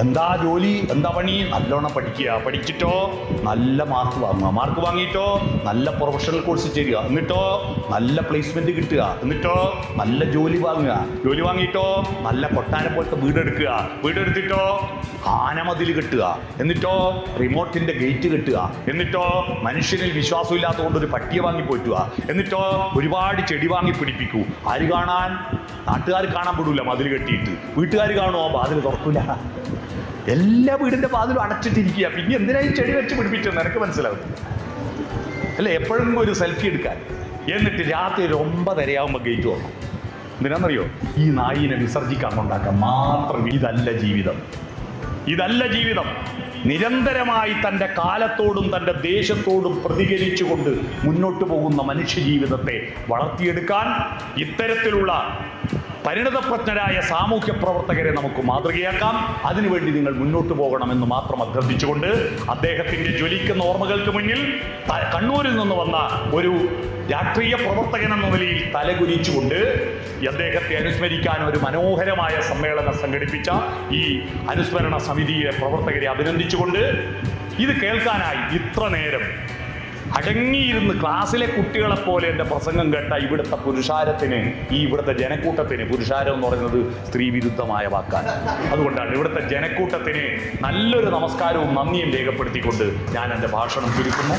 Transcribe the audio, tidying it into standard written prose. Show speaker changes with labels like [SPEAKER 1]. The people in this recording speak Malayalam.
[SPEAKER 1] എന്താ ജോലി, എന്താ പണി? നല്ലോണം പഠിക്കുക, പഠിച്ചിട്ടോ നല്ല മാർക്ക് വാങ്ങുക, മാർക്ക് വാങ്ങിയിട്ടോ നല്ല പ്രൊഫഷണൽ കോഴ്സ് ചെയ്യുക, എന്നിട്ടോ നല്ല പ്ലേസ്മെന്റ് കിട്ടുക, എന്നിട്ടോ നല്ല ജോലി വാങ്ങുക, ജോലി വാങ്ങിയിട്ടോ നല്ല കൊട്ടാരം പോലത്തെ വീടെടുക്കുക, വീടെടുത്തിട്ടോ ആനമതിൽ കെട്ടുക, എന്നിട്ടോ റിമോട്ടിന്റെ ഗേറ്റ് കെട്ടുക, എന്നിട്ടോ മനുഷ്യനിൽ വിശ്വാസമില്ലാത്തതുകൊണ്ട് ഒരു പട്ടിയെ വാങ്ങി പോറ്റുക, എന്നിട്ടോ ഒരുപാട് ചെടി വാങ്ങി പിടിപ്പിക്കൂ. ആര് കാണാൻ? നാട്ടുകാർ കാണാൻ പെടൂല മതിൽ കെട്ടിയിട്ട്, വീട്ടുകാർ കാണുമോ വാതിൽ തുറക്കൂല. എല്ലാ വീടിന്റെ വാതിലും അടച്ചിട്ടിരിക്കുക. പിന്നെ എന്തിനായി ചെടി വെച്ച് പിടിപ്പിച്ചെന്ന് എനിക്ക് മനസ്സിലാവും അല്ലെ? എപ്പോഴും ഒരു സെൽഫി എടുക്കാൻ. എന്നിട്ട് രാത്രി 9:30 ഗേറ്റ് തുറക്കും. എന്തിനാണെന്നറിയോ? ഈ നായിനെ വിസർജിക്കാൻ കൊണ്ടാക്കാൻ മാത്രം. ഇതല്ല ജീവിതം, ഇതല്ല ജീവിതം. നിരന്തരമായി തൻ്റെ കാലത്തോടും തൻ്റെ ദേശത്തോടും പ്രതികരിച്ചുകൊണ്ട് മുന്നോട്ട് പോകുന്ന മനുഷ്യ ജീവിതത്തെ വളർത്തിയെടുക്കാൻ ഇത്തരത്തിലുള്ള പരിണതപ്രജ്ഞരായ സാമൂഹ്യ പ്രവർത്തകരെ നമുക്ക് മാതൃകയാക്കാം. അതിനുവേണ്ടി നിങ്ങൾ മുന്നോട്ട് പോകണമെന്ന് മാത്രം അഭ്യർത്ഥിച്ചുകൊണ്ട് അദ്ദേഹത്തിൻ്റെ ജ്വലിക്കുന്ന ഓർമ്മകൾക്ക് മുന്നിൽ കണ്ണൂരിൽ നിന്ന് വന്ന ഒരു രാഷ്ട്രീയ പ്രവർത്തകൻ എന്ന നിലയിൽ തലകുനിച്ചുകൊണ്ട് അദ്ദേഹത്തെ അനുസ്മരിക്കാൻ ഒരു മനോഹരമായ സമ്മേളനം സംഘടിപ്പിച്ച ഈ അനുസ്മരണ സമിതിയിലെ പ്രവർത്തകരെ അഭിനന്ദിച്ചുകൊണ്ട്, ഇത് കേൾക്കാനായി ഇത്ര നേരം അടങ്ങിയിരുന്ന് ക്ലാസ്സിലെ കുട്ടികളെ പോലെ എൻ്റെ പ്രസംഗം കേട്ട ഇവിടുത്തെ പുരുഷാരത്തിന്, ഈ ഇവിടുത്തെ ജനക്കൂട്ടത്തിന്, പുരുഷാരം എന്ന് പറയുന്നത് സ്ത്രീ വിരുദ്ധമായ വാക്കാണ്, അതുകൊണ്ടാണ് ഇവിടുത്തെ ജനക്കൂട്ടത്തിന് നല്ലൊരു നമസ്കാരവും നന്ദിയും രേഖപ്പെടുത്തിക്കൊണ്ട് ഞാൻ എൻ്റെ ഭാഷണം ചുരുക്കുന്നു.